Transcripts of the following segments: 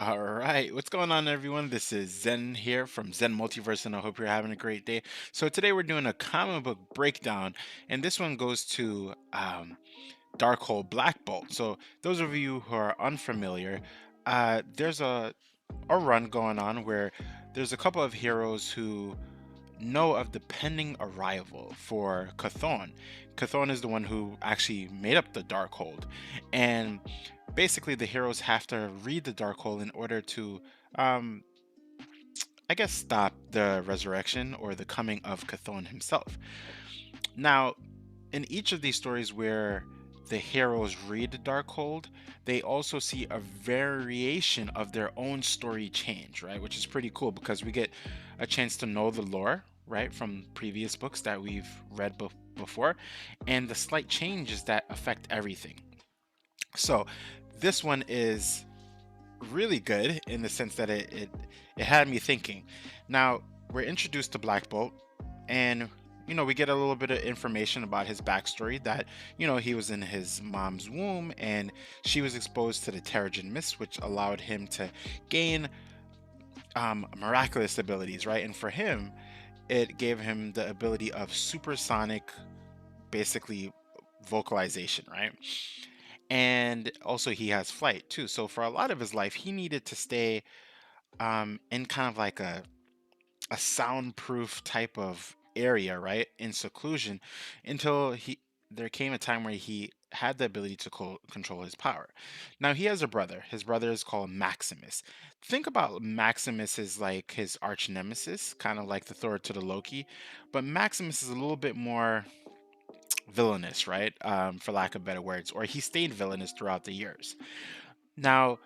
All right, what's going on, everyone? This is Zen here from Zen Multiverse, and I hope you're having a great day. So today we're doing a comic book breakdown, and this one goes to Darkhold Black Bolt. So those of you who are unfamiliar, there's a run going on where there's a couple of heroes who know of the pending arrival for Chthon. Chthon is the one who actually made up the Darkhold, and basically the heroes have to read the Darkhold in order to, um, I guess, stop the resurrection or the coming of Chthon himself. Now, in each of these stories where the heroes read the Darkhold, they also see a variation of their own story change, right? Which is pretty cool because we get a chance to know the lore, right, from previous books that we've read before, and the slight changes that affect everything. So, this one is really good in the sense that it had me thinking. Now, we're introduced to Black Bolt, and we get a little bit of information about his backstory that he was in his mom's womb and she was exposed to the Terrigen Mist, which allowed him to gain miraculous abilities, right? And for him, it gave him the ability of supersonic, basically, vocalization, right? And also he has flight too. So for a lot of his life, he needed to stay in kind of like a soundproof type of area, right, in seclusion, until he there came a time where he had the ability to control his power. Now he has a brother. His brother is called Maximus. Think about Maximus as like his arch nemesis, kind of like the Thor to the Loki, but Maximus is a little bit more villainous, right? For lack of better words, or he stayed villainous throughout the years. Now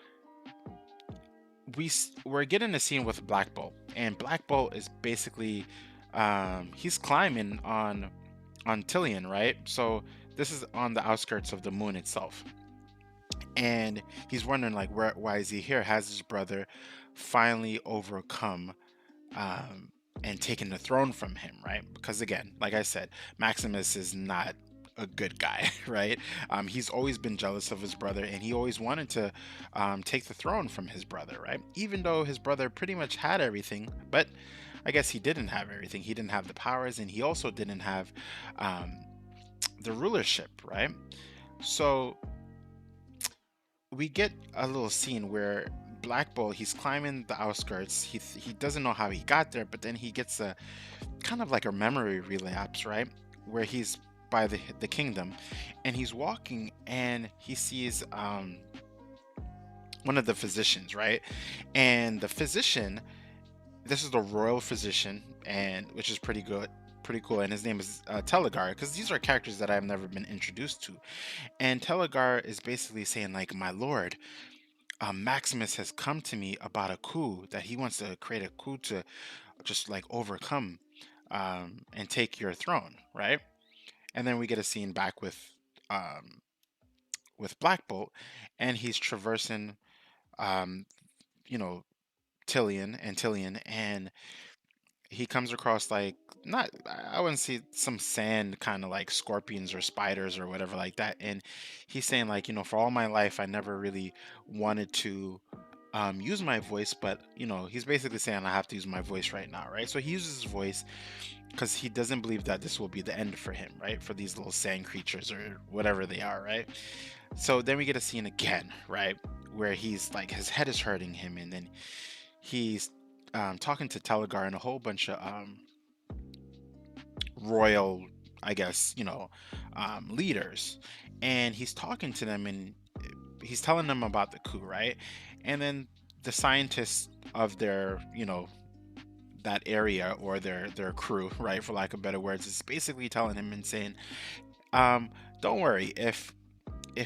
we're getting a scene with Black Bolt, and Black Bolt is basically he's climbing on Tillian, right? So this is on the outskirts of the moon itself, and he's wondering like why is he here? Has his brother finally overcome and taken the throne from him, right? Because again, like I said, Maximus is not a good guy, right? He's always been jealous of his brother, and he always wanted to take the throne from his brother, right? Even though his brother pretty much had everything, but I guess he didn't have everything. He didn't have the powers, and he also didn't have um, the rulership, right? So we get a little scene where Black Bolt, he's climbing the outskirts. He doesn't know how he got there, but then he gets a kind of like a memory relapse, right? Where he's by the kingdom, and he's walking, and he sees one of the physicians, right? And the physician, this is the royal physician, and which is pretty cool. And his name is Telegar, because these are characters that I've never been introduced to. And Telegar is basically saying like, my lord, Maximus has come to me about a coup, that he wants to create a coup to just like overcome and take your throne, right? And then we get a scene back um, with Black Bolt, and he's traversing, um, you know, Tillian, and he comes across like, not, I wouldn't say, some sand, kind of like scorpions or spiders or whatever like that. And he's saying like, for all my life I never really wanted to use my voice, but he's basically saying I have to use my voice right now, right? So he uses his voice because he doesn't believe that this will be the end for him, right? For these little sand creatures or whatever they are, right? So then we get a scene again, right? Where he's like, his head is hurting him, and then he's talking to Telegar and a whole bunch of royal, I guess, leaders. And he's talking to them, and he's telling them about the coup, right? And then the scientists of their, that area, or their crew, right, for lack of better words, is basically telling him and saying, um, don't worry, if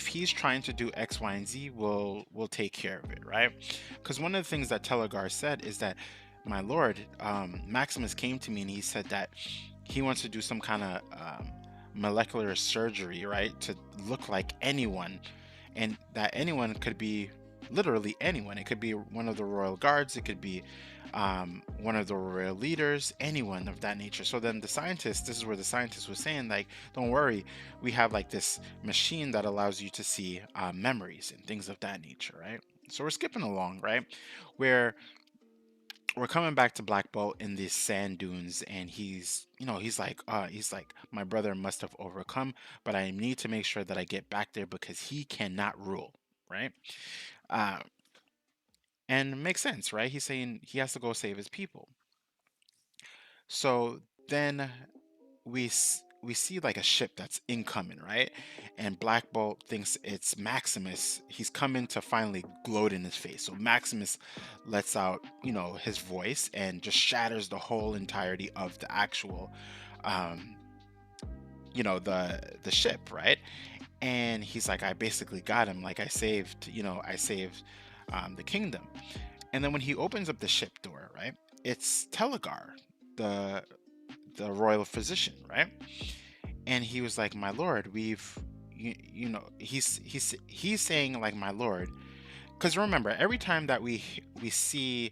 he's trying to do X, Y, and Z, we'll take care of it, right? Because one of the things that Telegar said is that, my lord, Maximus came to me and he said that he wants to do some kind of molecular surgery, right, to look like anyone, and that anyone could be literally anyone. It could be one of the royal guards, it could be one of the royal leaders, anyone of that nature. So then the scientist, this is where the scientist was saying like, don't worry, we have like this machine that allows you to see memories and things of that nature, right? So we're skipping along, right? Where we're coming back to Black Bolt in these sand dunes, and he's like, my brother must have overcome, but I need to make sure that I get back there because he cannot rule, right? Uh, and it makes sense, right? He's saying he has to go save his people. So then we see like a ship that's incoming, right? And Black Bolt thinks it's Maximus. He's coming to finally gloat in his face. So Maximus lets out, his voice and just shatters the whole entirety of the actual, um, the ship, right? And he's like, I basically got him. Like I saved the kingdom. And then when he opens up the ship door, right? It's Telegar, the the royal physician, right? And he was like, my lord, he's saying like, my lord, because remember, every time that we see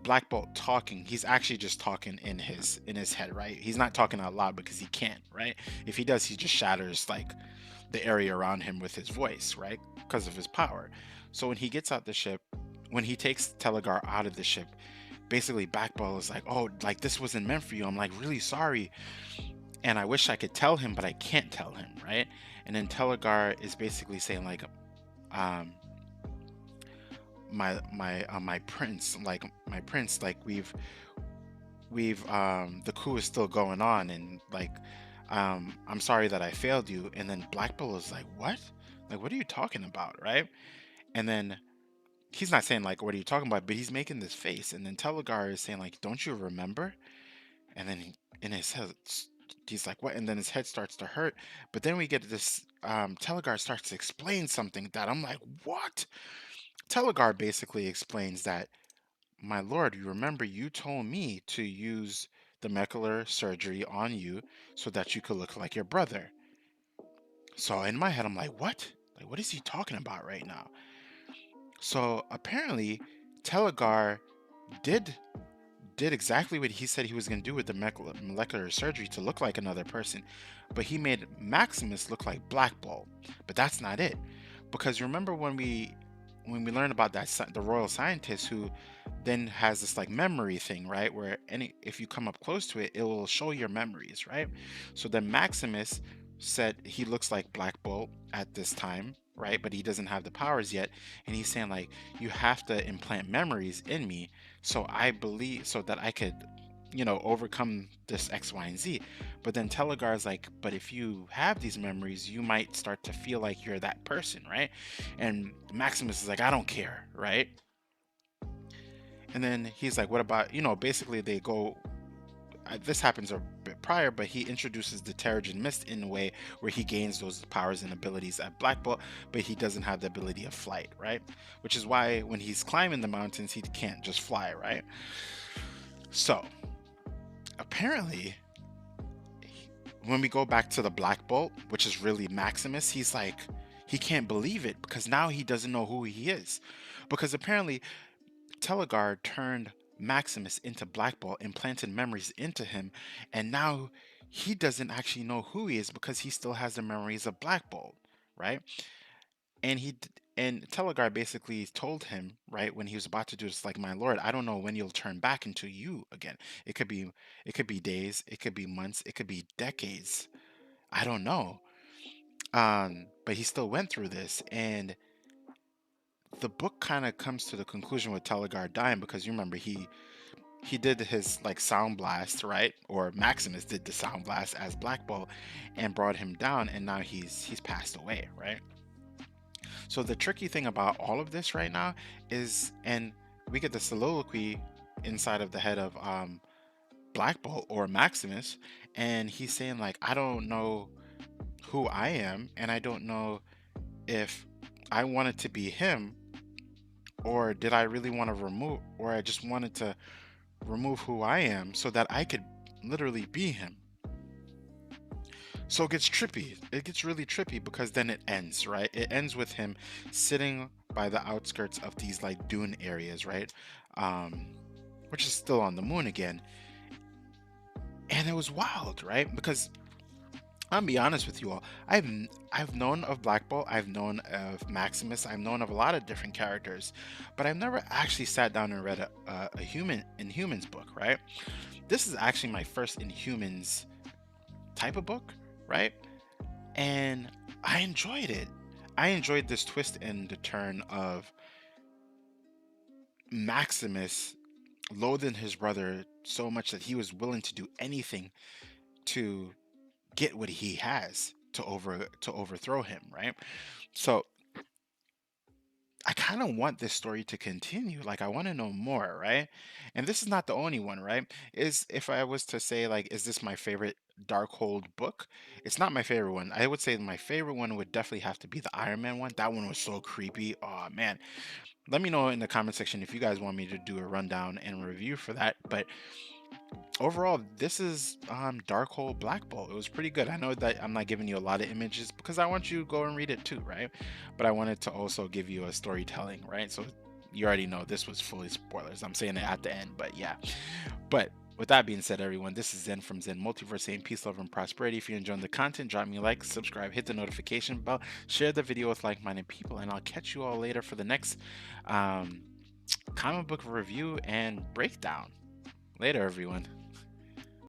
Black Bolt talking, he's actually just talking in his head, right? He's not talking out loud because he can't, right? If he does, he just shatters like the area around him with his voice, right? Because of his power. So when he gets out the ship, when he takes Telegar out of the ship, basically Black Bolt is like, oh, like this wasn't meant for you. I'm like really sorry, and I wish I could tell him, but I can't tell him, right? And then Telegar is basically saying like, um, my prince, like we've the coup is still going on, and like, I'm sorry that I failed you. And then Black Bull is like, what? Like, what are you talking about, right? And then he's not saying like, what are you talking about? But he's making this face, and then Telegar is saying like, don't you remember? And then in his head, he's like, what? And then his head starts to hurt. But then we get this, Telegar starts to explain something that I'm like, what? Telegar basically explains that, my lord, you remember you told me to use the molecular surgery on you so that you could look like your brother. So in my head, I'm like, what? Like, what is he talking about right now? So apparently, Telegar did did exactly what he said he was going to do with the molecular surgery to look like another person, but he made Maximus look like Black Bolt. But that's not it, because remember when we learned about the royal scientist who then has this like memory thing, right? Where any if you come up close to it, it will show your memories, right? So then Maximus said he looks like Black Bolt at this time, right? But he doesn't have the powers yet, and he's saying like, you have to implant memories in me so I believe so that I could, overcome this X, Y, and Z. But then Telegar is like, but if you have these memories, you might start to feel like you're that person, right? And Maximus is like, I don't care, right? And then he's like, what about, basically they go, this happens a bit prior, but he introduces the Terrigen Mist in a way where he gains those powers and abilities at Black Bolt, but he doesn't have the ability of flight, right? Which is why when he's climbing the mountains, he can't just fly, right? So apparently, when we go back to the Black Bolt, which is really Maximus, he's like, he can't believe it because now he doesn't know who he is. Because apparently, Telegar turned Maximus into Black Bolt, implanted memories into him, and now he doesn't actually know who he is because he still has the memories of Black Bolt, right? And and Telegar basically told him, right, when he was about to do this, like, my lord, I don't know when you'll turn back into you again. It could be days, it could be months, it could be decades. I don't know. But he still went through this, and the book kind of comes to the conclusion with Telegar dying because you remember he did his like sound blast, right? Or Maximus did the sound blast as Black Bolt and brought him down, and now he's passed away, right? So the tricky thing about all of this right now is, and we get the soliloquy inside of the head of Black Bolt or Maximus, and he's saying like, I don't know who I am, and I don't know if I wanted to be him, or did I really want to remove, or I just wanted to remove who I am so that I could literally be him. So it gets trippy. It gets really trippy because then it ends, right? It ends with him sitting by the outskirts of these like dune areas, right? Um, which is still on the moon again. And it was wild, right? Because I'll be honest with you all. I've known of Black Bolt, I've known of Maximus, I've known of a lot of different characters, but I've never actually sat down and read a human Inhumans book, right? This is actually my first Inhumans type of book, right? And I enjoyed it. I enjoyed this twist and the turn of Maximus loathing his brother so much that he was willing to do anything to get what he has to overthrow him, right? So I kind of want this story to continue. Like I want to know more, right? And this is not the only one, right? Is if I was to say like, is this my favorite Darkhold book? It's not my favorite one. I would say my favorite one would definitely have to be the Iron Man one. That one was so creepy. Oh man. Let me know in the comment section if you guys want me to do a rundown and review for that. But overall, this is Darkhold Black Bolt. It was pretty good. I know that I'm not giving you a lot of images because I want you to go and read it too, right? But I wanted to also give you a storytelling, right? So you already know this was fully spoilers. I'm saying it at the end, but yeah. But with that being said, everyone, this is Zen from Zen Multiverse, saying peace, love, and prosperity. If you're enjoying the content, drop me a like, subscribe, hit the notification bell, share the video with like-minded people, and I'll catch you all later for the next um, comic book review and breakdown. Later, everyone.